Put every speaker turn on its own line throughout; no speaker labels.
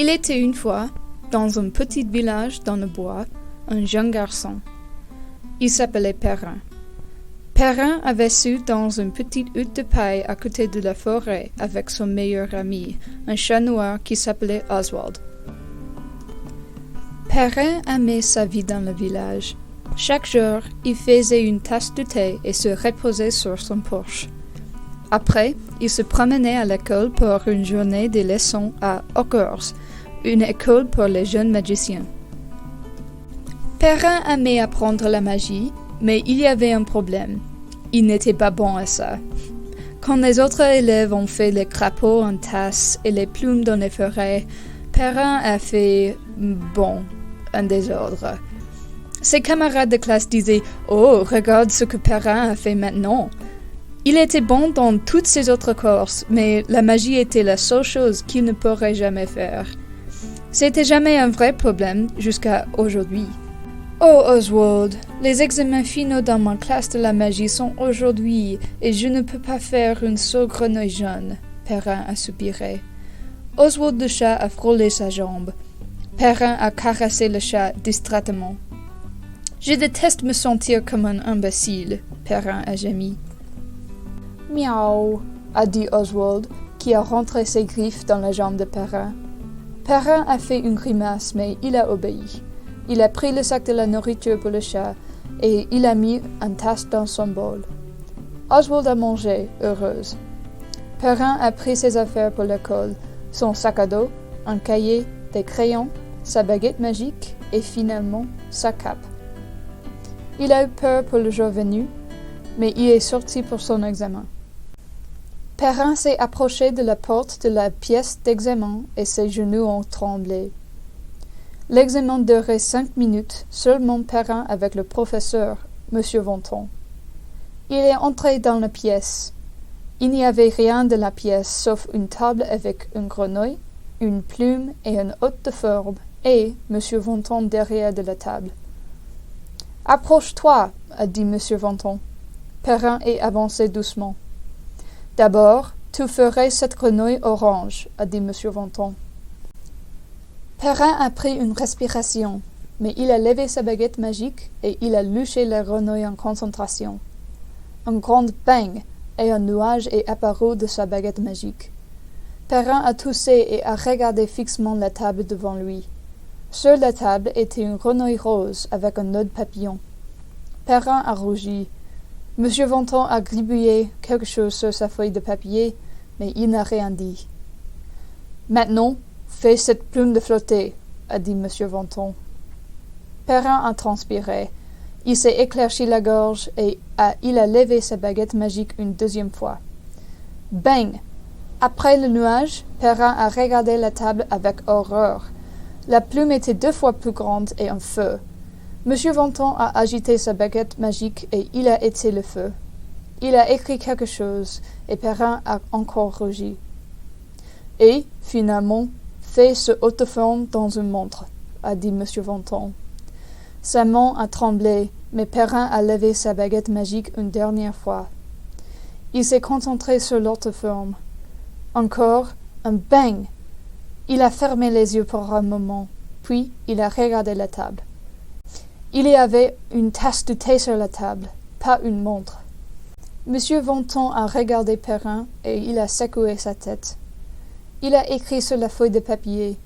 Il était une fois, dans un petit village dans le bois, un jeune garçon. Il s'appelait Perrin. Perrin avait vécu dans une petite hutte de paille à côté de la forêt avec son meilleur ami, un chat noir qui s'appelait Oswald. Perrin aimait sa vie dans le village. Chaque jour, il faisait une tasse de thé et se reposait sur son porche. Après, il se promenait à l'école pour une journée de leçons à Hogwarts, une école pour les jeunes magiciens. Perrin aimait apprendre la magie, mais il y avait un problème. Il n'était pas bon à ça. Quand les autres élèves ont fait les crapauds en tasse et les plumes dans les forêts, Perrin a fait, un désordre. Ses camarades de classe disaient « Oh, regarde ce que Perrin a fait maintenant !» Il était bon dans toutes ses autres courses, mais la magie était la seule chose qu'il ne pourrait jamais faire. C'était jamais un vrai problème jusqu'à aujourd'hui. Oh Oswald, les examens finaux dans ma classe de la magie sont aujourd'hui et je ne peux pas faire une seule grenouille jaune, Perrin a soupiré. Oswald le chat a frôlé sa jambe. Perrin a caressé le chat distraitement. Je déteste me sentir comme un imbécile, Perrin a gémi. Miaou, a dit Oswald, qui a rentré ses griffes dans la jambe de Perrin. Perrin a fait une grimace, mais il a obéi. Il a pris le sac de la nourriture pour le chat et il a mis une tasse dans son bol. Oswald a mangé, heureuse. Perrin a pris ses affaires pour l'école, son sac à dos, un cahier, des crayons, sa baguette magique et finalement sa cape. Il a eu peur pour le jour venu, mais il est sorti pour son examen. Perrin s'est approché de la porte de la pièce d'examen et ses genoux ont tremblé. L'examen durait 5 minutes, seulement Perrin avec le professeur, M. Venton. Il est entré dans la pièce. Il n'y avait rien de la pièce sauf une table avec une grenouille, une plume et un hôte de forme, et M. Venton derrière de la table. « Approche-toi, a dit M. Venton. Perrin est avancé doucement. « D'abord, tu ferais cette grenouille orange, a dit M. Venton. Perrin a pris une respiration, mais il a levé sa baguette magique et il a luché la grenouille en concentration. Un grand bang et un nuage est apparu de sa baguette magique. Perrin a toussé et a regardé fixement la table devant lui. Sur la table était une grenouille rose avec un nœud papillon. Perrin a rougi. M. Venton a gribouillé quelque chose sur sa feuille de papier, mais il n'a rien dit. « Maintenant, fais cette plume de flotter, a dit M. Venton. Perrin a transpiré. Il s'est éclairci la gorge et il a levé sa baguette magique une deuxième fois. Bang! Après le nuage, Perrin a regardé la table avec horreur. La plume était 2 fois plus grande et un feu. M. Venton a agité sa baguette magique et il a éteint le feu. Il a écrit quelque chose et Perrin a encore rougi. Et, finalement, fais ce haute forme dans une montre, a dit M. Venton. Sa main a tremblé, mais Perrin a levé sa baguette magique une dernière fois. Il s'est concentré sur l'autre forme. Encore un bang. Il a fermé les yeux pour un moment, puis il a regardé la table. Il y avait une tasse de thé sur la table, pas une montre. M. Venton a regardé Perrin et il a secoué sa tête. Il a écrit sur la feuille de papier.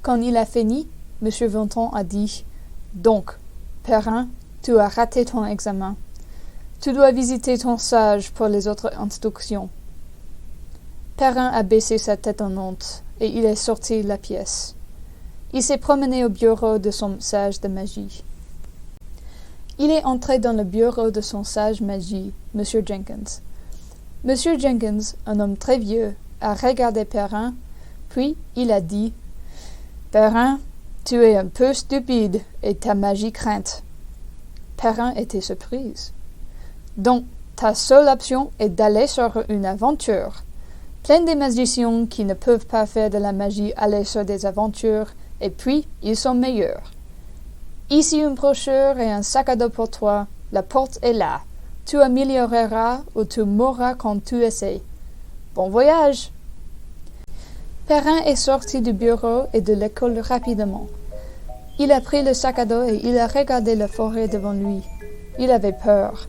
Quand il a fini, M. Venton a dit « Donc, Perrin, tu as raté ton examen. Tu dois visiter ton sage pour les autres instructions. » Perrin a baissé sa tête en honte et il est sorti de la pièce. Il s'est promené au bureau de son sage de magie. Il est entré dans le bureau de son sage magie, M. Jenkins. M. Jenkins, un homme très vieux, a regardé Perrin, puis il a dit « Perrin, tu es un peu stupide et ta magie crainte. » Perrin était surprise. « Donc, ta seule option est d'aller sur une aventure. Plein de magiciens qui ne peuvent pas faire de la magie aller sur des aventures, et puis ils sont meilleurs. Ici une brochure et un sac à dos pour toi. La porte est là. Tu amélioreras ou tu mourras quand tu essaies. Bon voyage! » Perrin est sorti du bureau et de l'école rapidement. Il a pris le sac à dos et il a regardé la forêt devant lui. Il avait peur.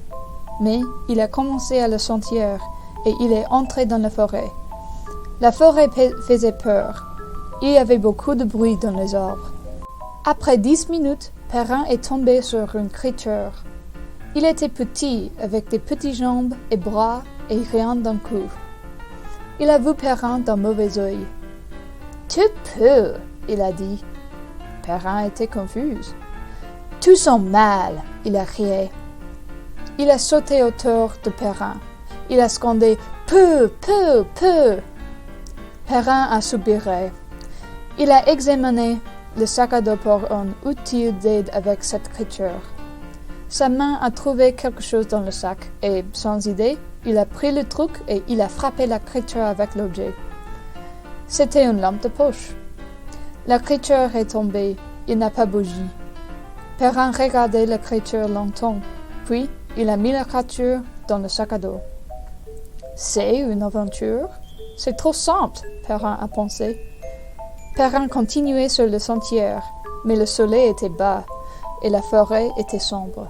Mais il a commencé à la sentir et il est entré dans la forêt. La forêt faisait peur. Il y avait beaucoup de bruit dans les arbres. Après 10 minutes, Perrin est tombé sur une créature. Il était petit, avec des petites jambes et bras et rien d'un coup. Il a vu Perrin d'un mauvais œil. « Tu peux, » il a dit. Perrin était confus. « Tu sens mal, » il a crié. Il a sauté autour de Perrin. Il a scandé « Peu, peu, peu !» Perrin a soupiré. Il a examiné le sac à dos pour un outil d'aide avec cette créature. Sa main a trouvé quelque chose dans le sac et, sans idée, il a pris le truc et il a frappé la créature avec l'objet. C'était une lampe de poche. La créature est tombée. Il n'a pas bougé. Perrin regardait la créature longtemps, puis il a mis la créature dans le sac à dos. C'est une aventure. C'est trop simple, Perrin a pensé. Perrin continuait sur le sentier, mais le soleil était bas et la forêt était sombre.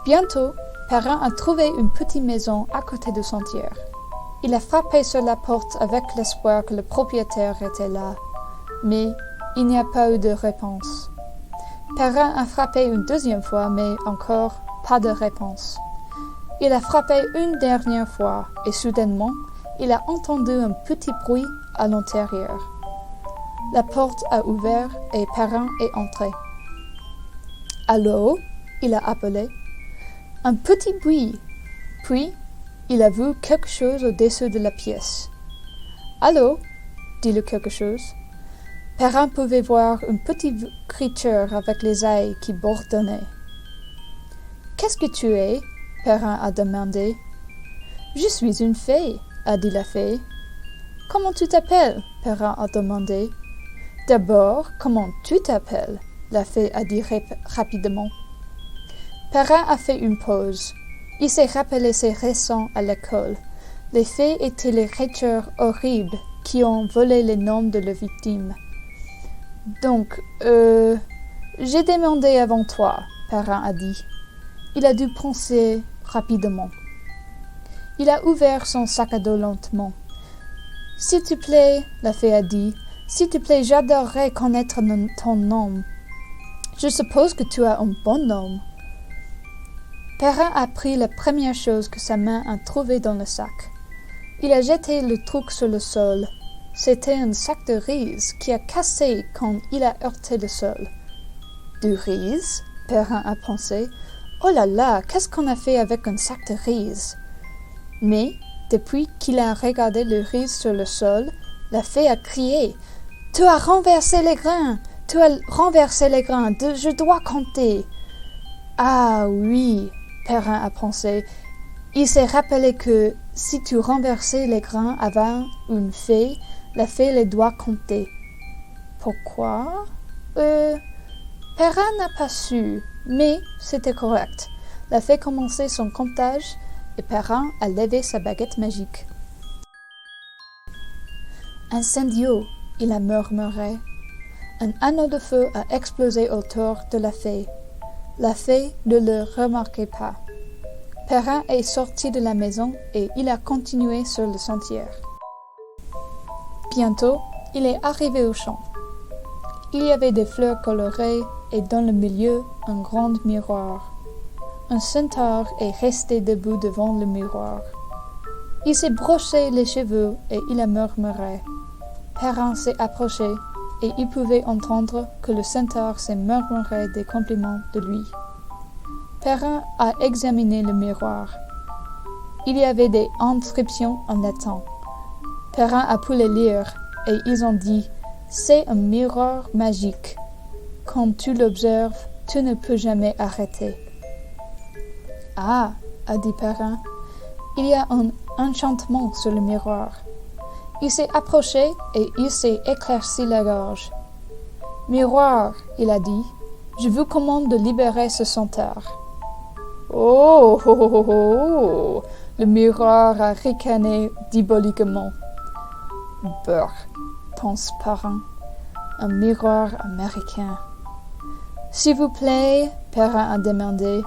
Bientôt, Perrin a trouvé une petite maison à côté du sentier. Il a frappé sur la porte avec l'espoir que le propriétaire était là, mais il n'y a pas eu de réponse. Perrin a frappé une deuxième fois, mais encore pas de réponse. Il a frappé une dernière fois et soudainement, il a entendu un petit bruit à l'intérieur. La porte a ouvert et Perrin est entré. « Allô ?» il a appelé. Un petit bruit. Puis, il a vu quelque chose au-dessus de la pièce. « Allô ?» dit le quelque chose. Perrin pouvait voir une petite créature avec les ailes qui bourdonnaient. « Qu'est-ce que tu es ?» Perrin a demandé. « Je suis une fée, » a dit la fée. « Comment tu t'appelles ?» Perrin a demandé. « D'abord, comment tu t'appelles ?» la fée a dit rapidement. Perrin a fait une pause. Il s'est rappelé ses leçons à l'école. Les fées étaient les créatures horribles qui ont volé les noms de leurs victimes. « Donc, j'ai demandé avant toi, » Perrin a dit. Il a dû penser rapidement. Il a ouvert son sac à dos lentement. « S'il te plaît, » la fée a dit, « s'il te plaît, j'adorerais connaître ton nom. Je suppose que tu as un bon nom. » Perrin a pris la première chose que sa main a trouvée dans le sac. Il a jeté le truc sur le sol. C'était un sac de riz qui a cassé quand il a heurté le sol. « Du riz ?» Perrin a pensé. « Oh là là, qu'est-ce qu'on a fait avec un sac de riz ?» Mais, depuis qu'il a regardé le riz sur le sol, la fée a crié « Tu as renversé les grains! Tu as renversé les grains! Je dois compter! » Ah oui, Perrin a pensé. Il s'est rappelé que si tu renversais les grains avant une fée, la fée les doit compter. Pourquoi? Perrin n'a pas su, mais c'était correct. La fée commençait son comptage et Perrin a levé sa baguette magique. Incendio, il a murmuré. Un anneau de feu a explosé autour de la fée. La fée ne le remarquait pas. Perrin est sorti de la maison et il a continué sur le sentier. Bientôt, il est arrivé au champ. Il y avait des fleurs colorées et dans le milieu, un grand miroir. Un centaure est resté debout devant le miroir. Il s'est brossé les cheveux et il a murmuré. Perrin s'est approché et il pouvait entendre que le centaure s'est murmuré des compliments de lui. Perrin a examiné le miroir. Il y avait des inscriptions en latin. Perrin a pu les lire et ils ont dit « C'est un miroir magique. Quand tu l'observes, tu ne peux jamais arrêter. » Ah, a dit Perrin, il y a un enchantement sur le miroir. Il s'est approché et il s'est éclairci la gorge. « Miroir, il a dit, je vous commande de libérer ce centaure. » Oh, oh, oh, oh, oh. Le miroir a ricané diaboliquement. « Beurre, pense Perrin. Un miroir américain. S'il vous plaît, Perrin a demandé.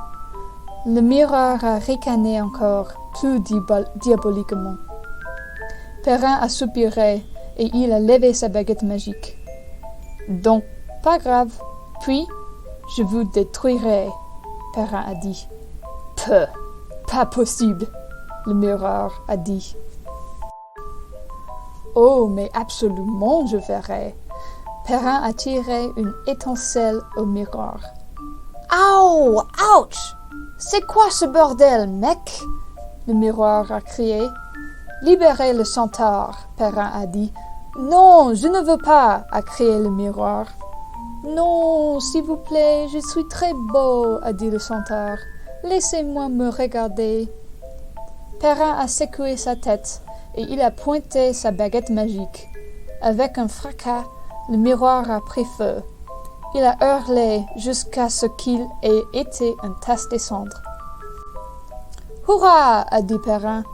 Le miroir a ricané encore, plus diaboliquement. Perrin a soupiré et il a levé sa baguette magique. Donc, pas grave. Puis, je vous détruirai, Perrin a dit. Peu, pas possible, le miroir a dit. Oh, mais absolument, je verrai. Perrin a tiré une étincelle au miroir. Ouh! Ouch! C'est quoi ce bordel, mec? Le miroir a crié. Libérez le centaure, Perrin a dit. Non, je ne veux pas, a crié le miroir. Non, s'il vous plaît, je suis très beau, a dit le centaure. Laissez-moi me regarder. Perrin a secoué sa tête et il a pointé sa baguette magique. Avec un fracas, le miroir a pris feu. Il a hurlé jusqu'à ce qu'il ait été une tasse de cendres. « Hurrah !» a dit Perrin.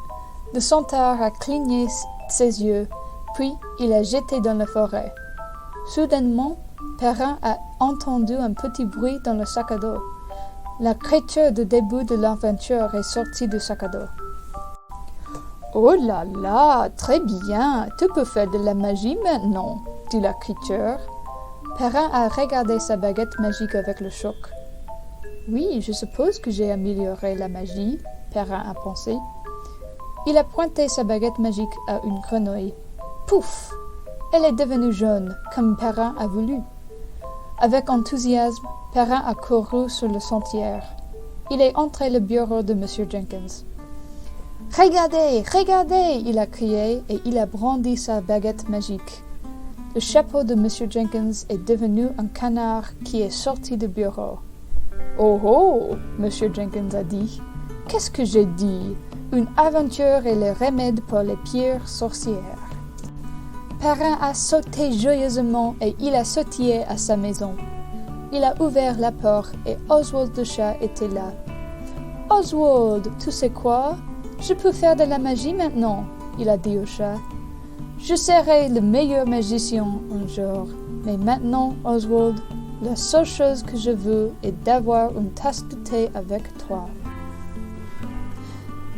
Le centaure a cligné ses yeux, puis il a jeté dans la forêt. Soudainement, Perrin a entendu un petit bruit dans le sac à dos. La créature du début de l'aventure est sortie du sac à dos. « Oh là là, très bien, tu peux faire de la magie maintenant, » dit la créature. Perrin a regardé sa baguette magique avec le choc. « Oui, je suppose que j'ai amélioré la magie, » Perrin a pensé. Il a pointé sa baguette magique à une grenouille. Pouf! Elle est devenue jaune, comme Perrin a voulu. Avec enthousiasme, Perrin a couru sur le sentier. Il est entré au bureau de M. Jenkins. « Regardez, regardez !» il a crié et il a brandi sa baguette magique. Le chapeau de M. Jenkins est devenu un canard qui est sorti du bureau. « Oh oh !» M. Jenkins a dit. « Qu'est-ce que j'ai dit? Une aventure est le remède pour les pires sorcières. » Perrin a sauté joyeusement et il a sautillé à sa maison. Il a ouvert la porte et Oswald le chat était là. « Oswald, tu sais quoi? Je peux faire de la magie maintenant, » il a dit au chat. « Je serai le meilleur magicien un jour, mais maintenant, Oswald, la seule chose que je veux est d'avoir une tasse de thé avec toi. »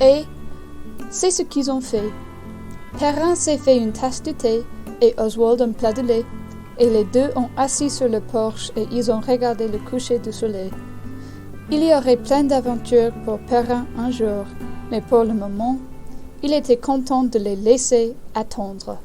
Et c'est ce qu'ils ont fait. Perrin s'est fait une tasse de thé et Oswald un plat de lait, et les deux ont assis sur le porche et ils ont regardé le coucher du soleil. Il y aurait plein d'aventures pour Perrin un jour, mais pour le moment, il était content de les laisser attendre.